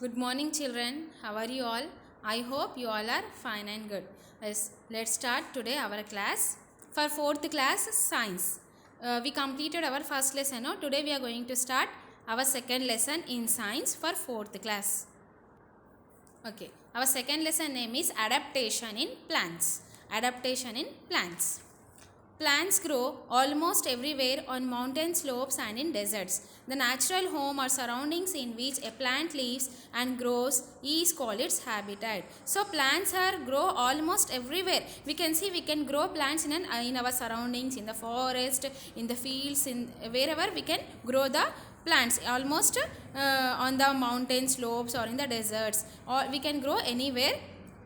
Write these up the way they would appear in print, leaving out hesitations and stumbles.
Good morning, children. How are you all? I hope you all are fine and good. Let's start today our class. For fourth class, science. We completed our first lesson. No? Today we are going to start our second lesson in science for fourth class. Okay. Our second lesson name is adaptation in plants. Adaptation in plants. Plants grow almost everywhere on mountain slopes and in deserts. The natural home or surroundings in which a plant lives and grows is called its habitat. So plants grow almost everywhere. We can see we can grow plants in our surroundings, in the forest, in the fields, in wherever we can grow the plants almost on the mountain slopes or in the deserts, or we can grow anywhere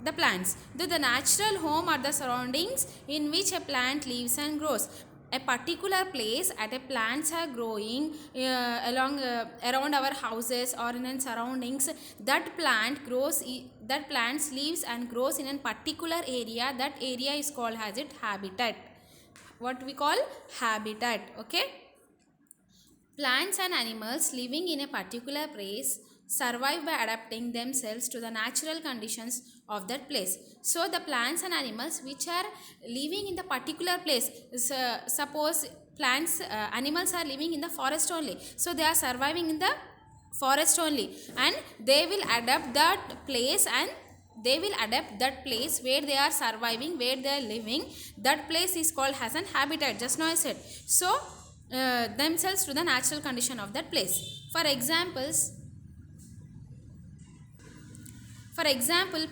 the plants. The natural home are the surroundings in which a plant lives and grows. A particular place at a plants are growing around our houses or in surroundings, that plants lives and grows in a particular area. That area is called as its habitat. What we call habitat. Okay. Plants and animals living in a particular place survive by adapting themselves to the natural conditions of that place. So the plants and animals which are living in the particular place, suppose animals are living in the forest only, so they are surviving in the forest only, and they will adapt that place, and they will adapt that place where they are surviving, where they are living. That place is called as an habitat, just now I said. So themselves to the natural condition of that place. For example,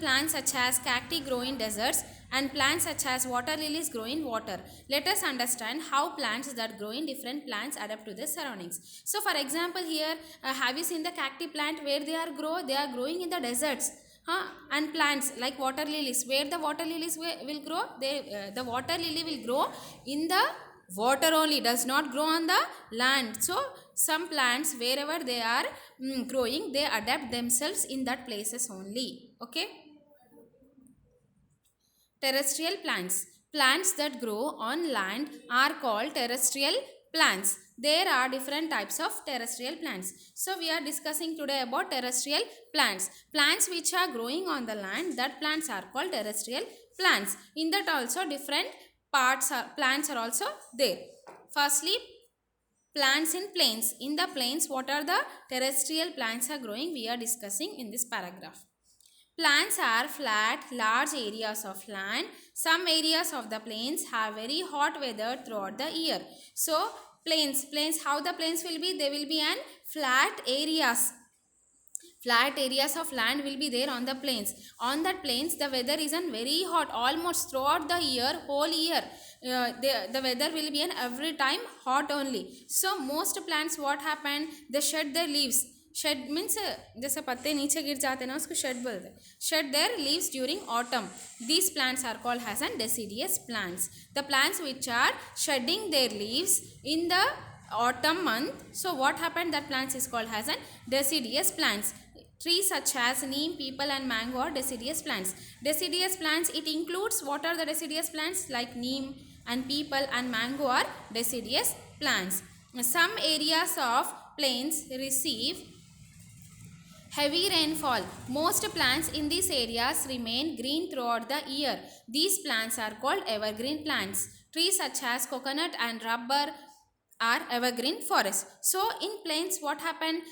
plants such as cacti grow in deserts and plants such as water lilies grow in water. Let us understand how plants that grow in different plants adapt to their surroundings. So for example, here have you seen the cacti plant where they are growing in the deserts. And plants like water lilies, where the water lilies will grow, the water lily will grow in the water only, does not grow on the land. So some plants wherever they are growing, they adapt themselves in that places only. Okay. Terrestrial plants. Plants that grow on land are called terrestrial plants. There are different types of terrestrial plants. So we are discussing today about terrestrial plants. Plants which are growing on the land, that plants are called terrestrial plants. In that also different plants are also there. Firstly, plants in plains. In the plains, what are the terrestrial plants are growing? We are discussing in this paragraph. Plants are flat, large areas of land. Some areas of the plains have very hot weather throughout the year. So, plains, how the plains will be? They will be an flat areas. Flat areas of land will be there on the plains. On that plains, the weather is very hot almost throughout the year, whole year. The weather will be every time hot only. So most plants, what happen? They shed their leaves. Shed means जैसे पत्ते नीचे गिर जाते ना, उसको shed बोलते हैं. Shed their leaves during autumn. These plants are called as deciduous plants. The plants which are shedding their leaves in the autumn month, so what happened? That plants is called as deciduous plants. Trees such as neem, peepal and mango are deciduous plants. Deciduous plants, it includes, what are the deciduous plants? Like neem and peepal and mango are deciduous plants. Some areas of plains receive heavy rainfall. Most plants in these areas remain green throughout the year. These plants are called evergreen plants. Trees such as coconut and rubber are evergreen forests. So in plains, what happened?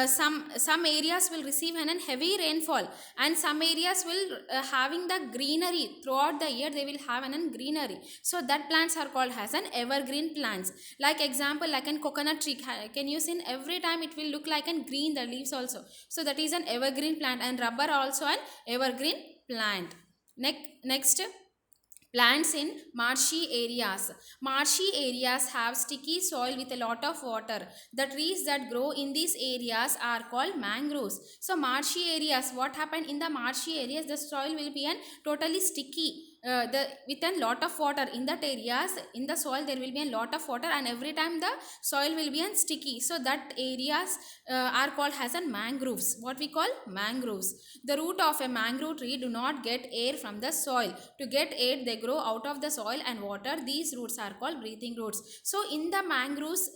Some areas will receive an heavy rainfall, and some areas will having the greenery throughout the year. They will have an greenery. So that plants are called as an evergreen plants. Like example, like an coconut tree, can you see every time it will look like an green, the leaves also. So that is an evergreen plant, and rubber also an evergreen plant. Next. Plants in marshy areas. Marshy areas have sticky soil with a lot of water. The trees that grow in these areas are called mangroves. So marshy areas, what happened in the marshy areas? The soil will be totally sticky. with a lot of water in that areas, in the soil there will be a lot of water, and every time the soil will be sticky, so that areas are called as a mangroves. What we call mangroves. The root of a mangrove tree do not get air from the soil. To get air, they grow out of the soil and water. These roots are called breathing roots. So in the mangroves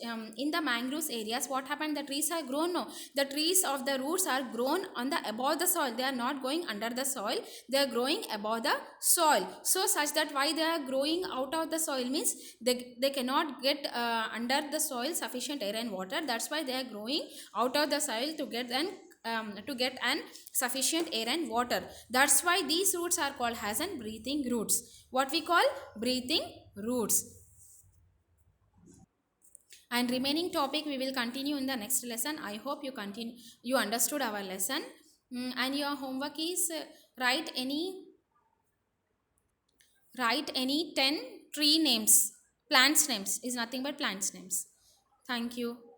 areas, what happened, the trees are grown. No, the trees of the roots are grown on the above the soil. They are not going under the soil, they are growing above the soil. So such that why they are growing out of the soil means they cannot get under the soil sufficient air and water. That's why they are growing out of the soil to get an sufficient air and water. That's why these roots are called as an breathing roots. What we call breathing roots. And remaining topic we will continue in the next lesson. I hope you understood our lesson. And your homework is write any 10 tree names. Plants names is nothing but plants names. Thank you.